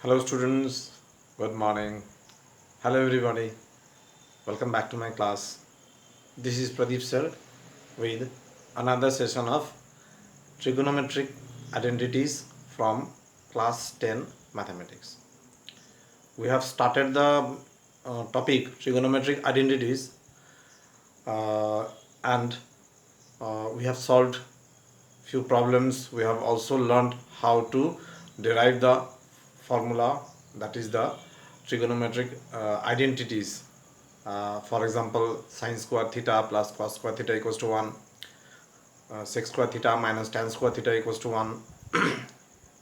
Hello students, good morning. Hello everybody, welcome back to my class. This is Pradeep sir with another session of trigonometric identities from class 10 mathematics. We have started the topic trigonometric identities and we have solved few problems. We have also learned how to derive the formula, that is the trigonometric identities. For example, sine square theta plus cos square theta equals to 1, sec square theta minus tan square theta equals to 1,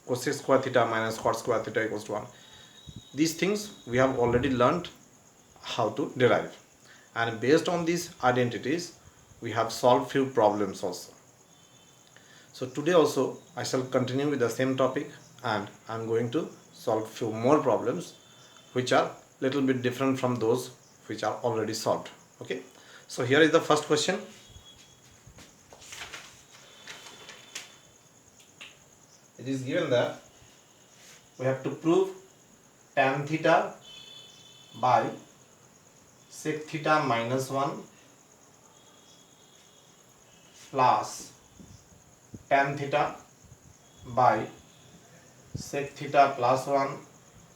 cosec square theta minus cot square theta equals to 1. These things we have already learned how to derive, and based on these identities we have solved few problems also. So today also I shall continue with the same topic, and I am going to solve few more problems which are little bit different from those which are already solved. Okay, so here is the first question. It is given that we have to prove tan theta by sec theta minus 1 plus tan theta by sec theta plus 1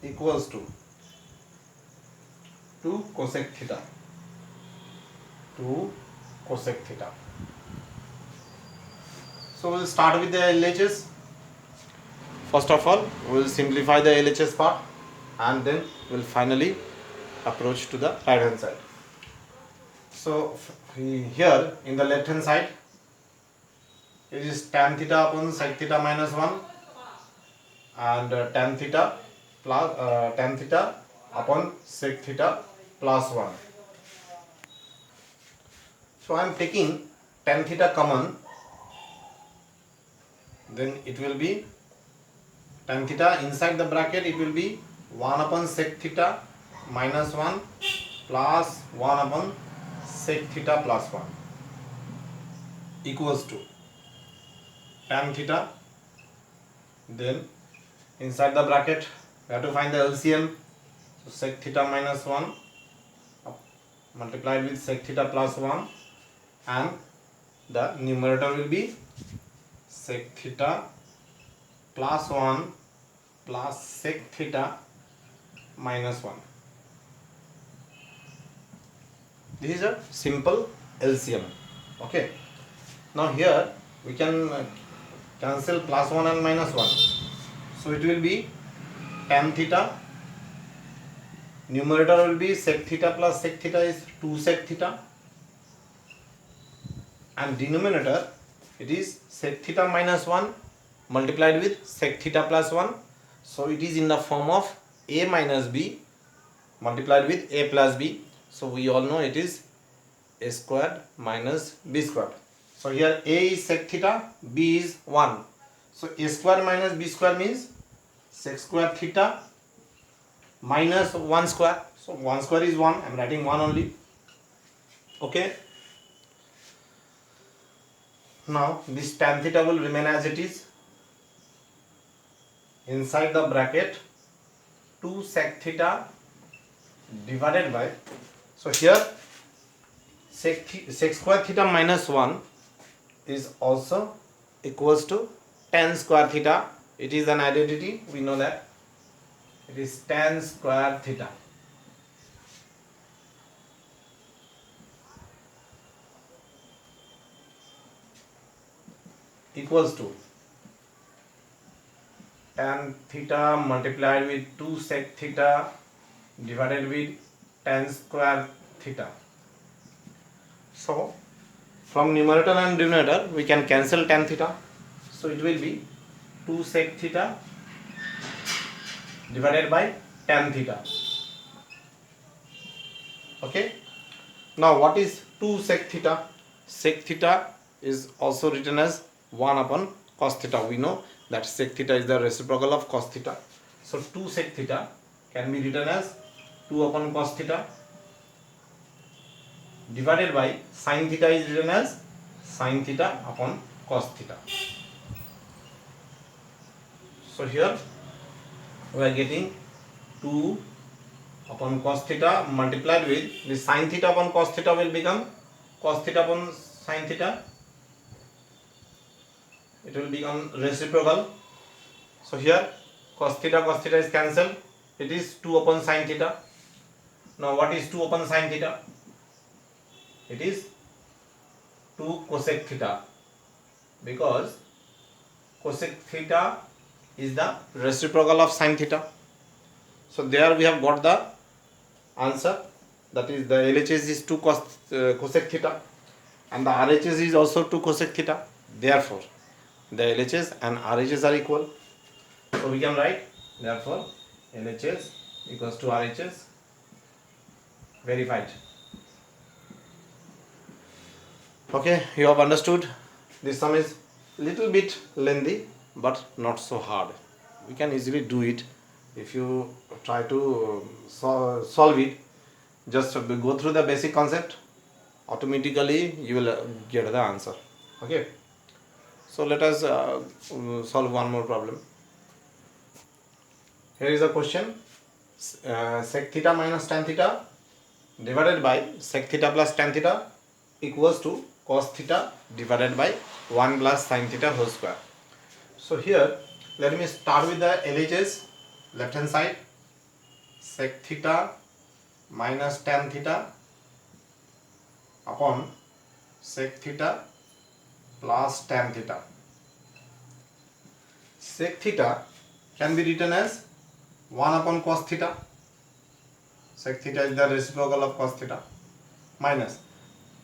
equals to 2 cosec theta. 2 cosec theta. So we'll start with the LHS. First of all, we'll simplify the LHS part and then we'll finally approach to the right hand side. So here in the left hand side, it is tan theta upon sec theta minus 1 and tan theta upon sec theta plus 1. So I am taking tan theta common, then it will be tan theta inside the bracket, it will be 1 upon sec theta minus 1 plus 1 upon sec theta plus 1 equals to tan theta. Then inside the bracket we have to find the LCM. So sec theta minus 1 multiplied with sec theta plus 1, and the numerator will be sec theta plus 1 plus sec theta minus 1. This is a simple LCM. Okay. Now here we can cancel plus 1 and minus 1. So it will be tan theta. Numerator will be sec theta plus sec theta is 2 sec theta. And denominator, it is sec theta minus 1 multiplied with sec theta plus 1. So it is in the form of a minus b multiplied with a plus b. So we all know it is a squared minus b squared. So here a is sec theta, b is 1. So a square minus b square means sec square theta minus 1 square. So 1 square is 1. I am writing 1 only. Okay. Now this tan theta will remain as it is. Inside the bracket 2 sec theta divided by, so here sec square theta minus 1 is also equals to tan square theta. It is an identity, we know that. It is tan square theta. Equals to tan theta multiplied with 2 sec theta divided with tan square theta. So from numerator and denominator we can cancel tan theta. So it will be 2 sec theta divided by tan theta. Okay. Now what is 2 sec theta? Sec theta is also written as 1 upon cos theta. We know that sec theta is the reciprocal of cos theta. So 2 sec theta can be written as 2 upon cos theta divided by sin theta is written as sin theta upon cos theta. So here we are getting 2 upon cos theta multiplied with the sin theta upon cos theta will become cos theta upon sin theta. It will become reciprocal. So here cos theta is cancelled. It is 2 upon sin theta. Now what is 2 upon sin theta? It is 2 cosec theta, because cosec theta is the reciprocal of sin theta. So there we have got the answer, that is the LHS is 2 cosec theta and the RHS is also 2 cosec theta. Therefore the LHS and RHS are equal. So we can write, therefore LHS equals to RHS. Verified. Okay, you have understood. This sum is little bit lengthy but not so hard. We can easily do it if you try to solve it. Just go through the basic concept, automatically you will get the answer. Okay, so let us solve one more problem. Here is a question. Sec theta minus tan theta divided by sec theta plus tan theta equals to cos theta divided by 1 plus sin theta whole square. So here let me start with the LHS. Left hand side, sec theta minus tan theta upon sec theta plus tan theta. Sec theta can be written as 1 upon cos theta. Sec theta is the reciprocal of cos theta, minus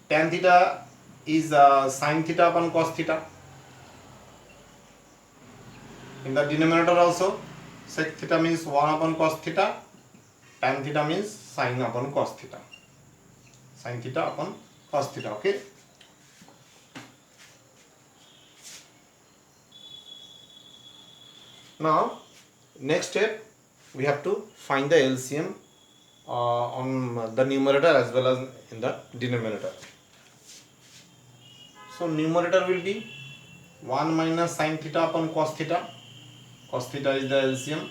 tan theta is sin theta upon cos theta. In the denominator also, sec theta means 1 upon cos theta, tan theta means sin upon cos theta. Sin theta upon cos theta, okay? Now, next step, we have to find the LCM on the numerator as well as in the denominator. So, numerator will be 1 minus sin theta upon cos theta. Cos theta is the LCM.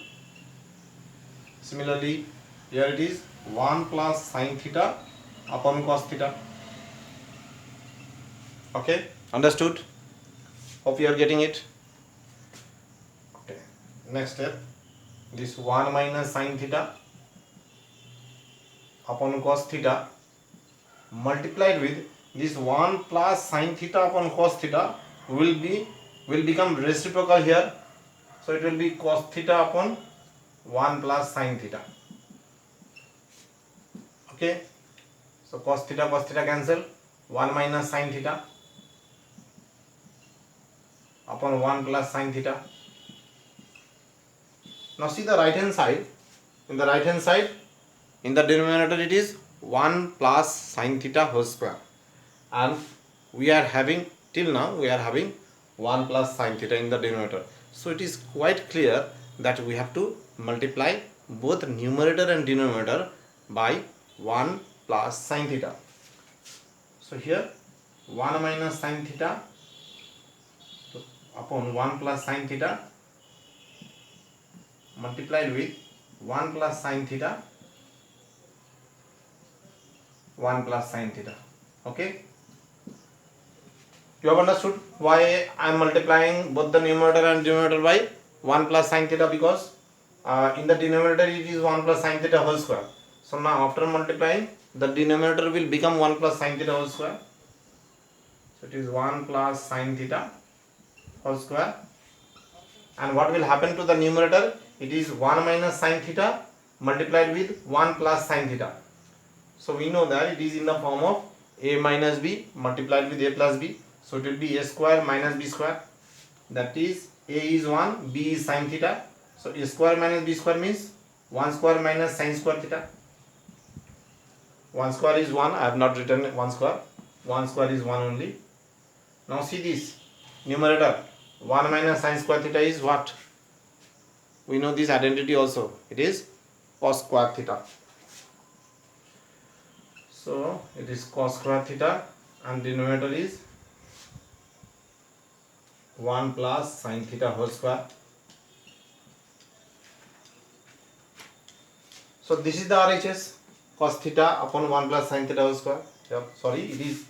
Similarly, here it is 1 plus sin theta upon cos theta. Okay, understood? Hope you are getting it. Okay, next step, this 1 minus sin theta upon cos theta multiplied with this 1 plus sin theta upon cos theta will become reciprocal here. So it will be cos theta upon 1 plus sin theta. Okay, so cos theta cancel, 1 minus sin theta upon 1 plus sin theta. Now see the right hand side. In the right hand side, in the denominator it is 1 plus sin theta whole square, and we are having, till now we are having 1 plus sin theta in the denominator. So it is quite clear that we have to multiply both numerator and denominator by 1 plus sin theta. So here 1 minus sin theta upon 1 plus sin theta multiplied with 1 plus sin theta, 1 plus sin theta. Okay, you have understood why I am multiplying both the numerator and denominator by 1 plus sin theta, because in the denominator it is 1 plus sin theta whole square. So now after multiplying, the denominator will become 1 plus sin theta whole square. So it is 1 plus sin theta whole square. And what will happen to the numerator? It is 1 minus sin theta multiplied with 1 plus sin theta. So we know that it is in the form of a minus b multiplied with a plus b. So it will be a square minus b square. That is, a is 1, b is sin theta. So a square minus b square means 1 square minus sin square theta. 1 square is 1. I have not written 1 square. 1 square is 1 only. Now see this numerator. 1 minus sin square theta is what? We know this identity also. It is cos square theta. So it is cos square theta, and denominator is 1 plus sin theta whole square. So this is the RHS, cos theta upon 1 plus sin theta whole square. Yep, sorry, it is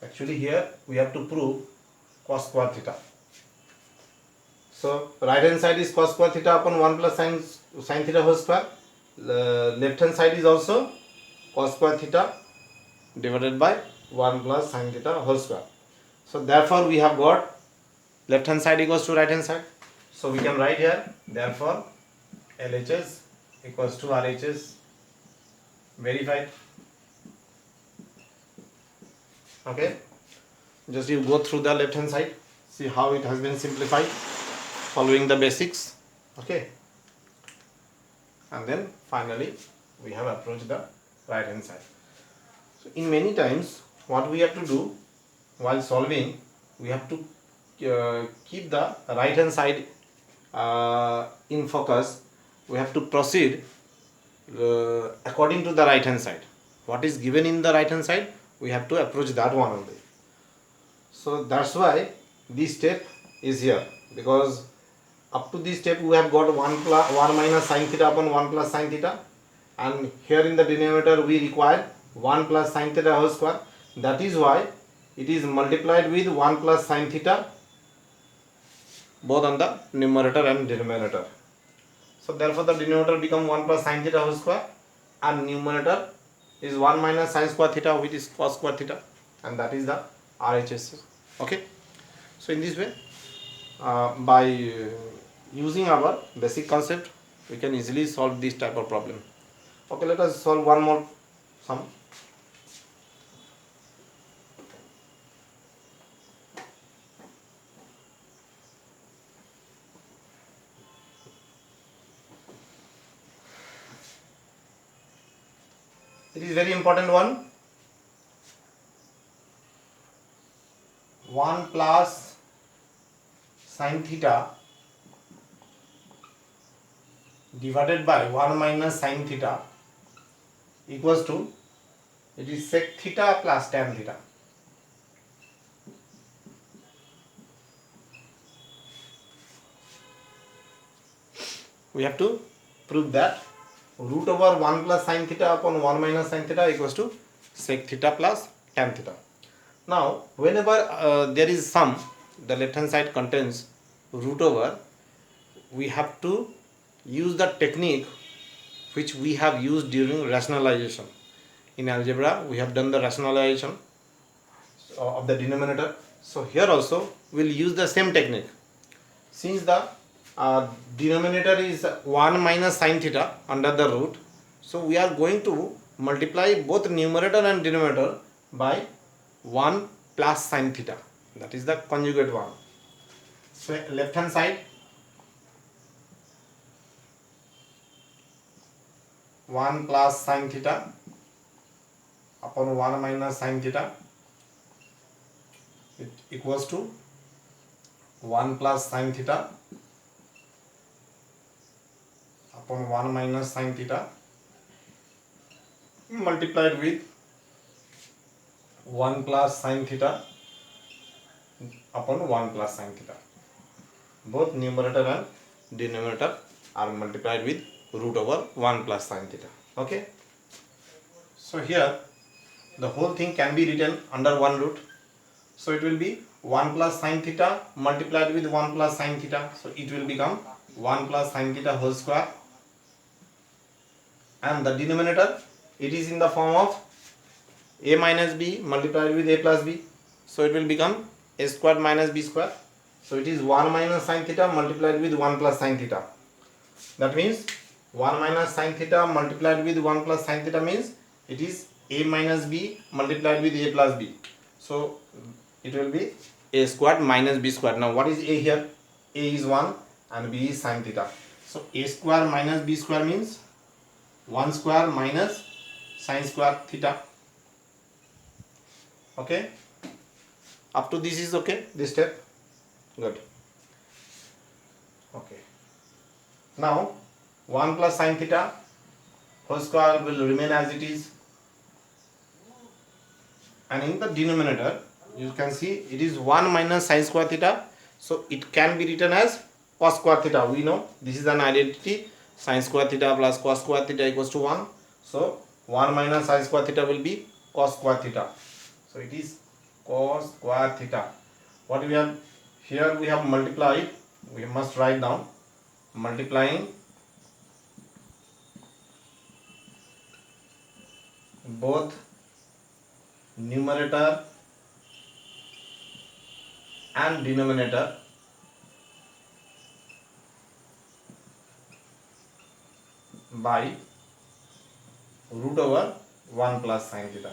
actually here we have to prove cos square theta. So right hand side is cos square theta upon 1 plus sin theta whole square. Left hand side is also cos square theta divided by 1 plus sin theta whole square. So therefore we have got left hand side equals to right hand side. So we can write here, therefore LHS equals to RHS. Verified. Okay, just you go through the left hand side, see how it has been simplified following the basics. Okay, and then finally we have approached the right hand side. So in many times what we have to do while solving, we have to keep the right hand side in focus. We have to proceed according to the right hand side. What is given in the right hand side, we have to approach that one only. So that's why this step is here, because up to this step we have got 1 minus sin theta upon 1 plus sin theta, and here in the denominator we require 1 plus sin theta whole square. That is why it is multiplied with 1 plus sin theta both on the numerator and denominator. So therefore the denominator become 1 plus sin theta whole square, and numerator is 1 minus sin square theta, which is cos square theta, and that is the RHS. Okay, so in this way by using our basic concept we can easily solve this type of problem. Okay, let us solve one more sum. It is very important one. 1 plus sin theta divided by 1 minus sin theta equals to, it is sec theta plus tan theta. We have to prove that root over 1 plus sin theta upon 1 minus sin theta equals to sec theta plus tan theta. Now whenever there is sum, the left hand side contains root over, we have to use the technique which we have used during rationalization. In algebra we have done the rationalization of the denominator, so here also we will use the same technique. Since the denominator is 1 minus sin theta under the root, so we are going to multiply both numerator and denominator by 1 plus sin theta, that is the conjugate one. So left hand side 1 plus sin theta upon 1 minus sin theta, it equals to 1 plus sin theta upon 1 minus sin theta multiplied with 1 plus sin theta upon 1 plus sin theta. Both numerator and denominator are multiplied with root over 1 plus sin theta. Okay, so here the whole thing can be written under one root, so it will be 1 plus sin theta multiplied with 1 plus sin theta, so it will become 1 plus sin theta whole square, and the denominator, it is in the form of a minus b multiplied with a plus b, so it will become a squared minus b square. So it is 1 minus sin theta multiplied with 1 plus sin theta. That means 1 minus sin theta multiplied with 1 plus sin theta means it is a minus b multiplied with a plus b. So it will be a squared minus b squared. Now what is a here? A is 1 and b is sin theta. So a square minus b square means 1 square minus sin square theta. Okay, up to this is okay, this step. Good. Okay, now 1 plus sin theta whole square will remain as it is, and in the denominator you can see it is 1 minus sin square theta, so it can be written as cos square theta. We know this is an identity, sin square theta plus cos square theta equals to 1. So 1 minus sin square theta will be cos square theta. So it is cos square theta. What we have here, we have multiplied, we must write down, multiplying both numerator and denominator by root over 1 plus sin theta.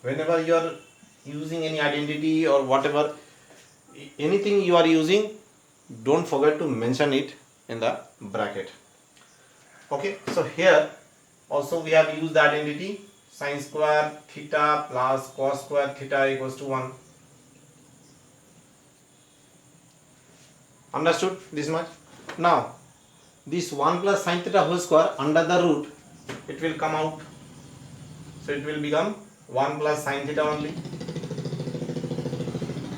Whenever you are using any identity or whatever, anything you are using, don't forget to mention it in the bracket. Okay, so here also we have used the identity sin square theta plus cos square theta equals to 1. Understood this much? Now this 1 plus sin theta whole square under the root, it will come out. So it will become 1 plus sin theta only.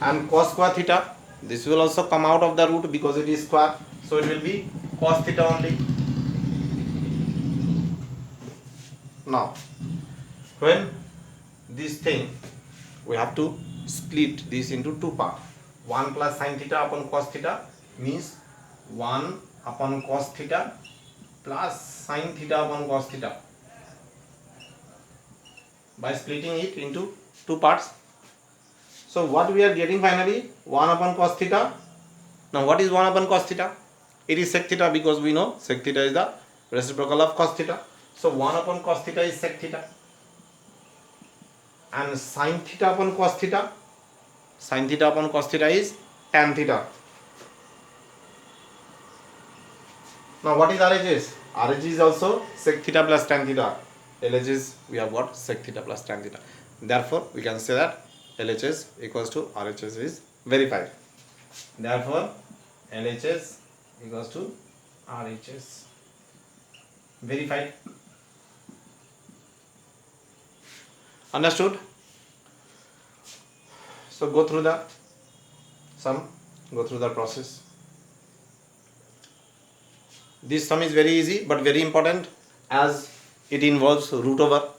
And cos square theta, this will also come out of the root because it is square. So it will be cos theta only. Now when this thing, we have to split this into two parts. 1 plus sin theta upon cos theta means 1 upon cos theta plus sin theta upon cos theta. By splitting it into two parts, so what we are getting finally, 1 upon cos theta. Now what is 1 upon cos theta? It is sec theta, because we know sec theta is the reciprocal of cos theta. So 1 upon cos theta is sec theta, and sin theta upon cos theta, sin theta upon cos theta is tan theta. Now what is RHS? RHS is also sec theta plus tan theta. LHS, we have got sec theta plus tan theta. Therefore we can say that LHS equals to RHS is verified. Therefore LHS equals to RHS, verified. Understood? So go through the sum, go through the process. This sum is very easy but very important, as it involves root over.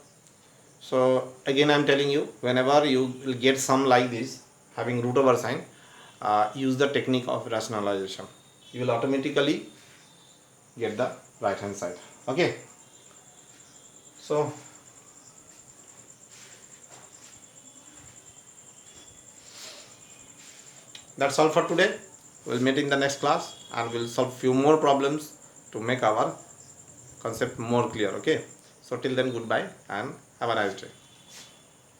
So again I am telling you, whenever you will get sum like this having root over sign, use the technique of rationalization. You will automatically get the right hand side. Okay, so that's all for today. We'll meet in the next class and we'll solve few more problems to make our concept more clear. Okay, so till then, goodbye and have a nice day.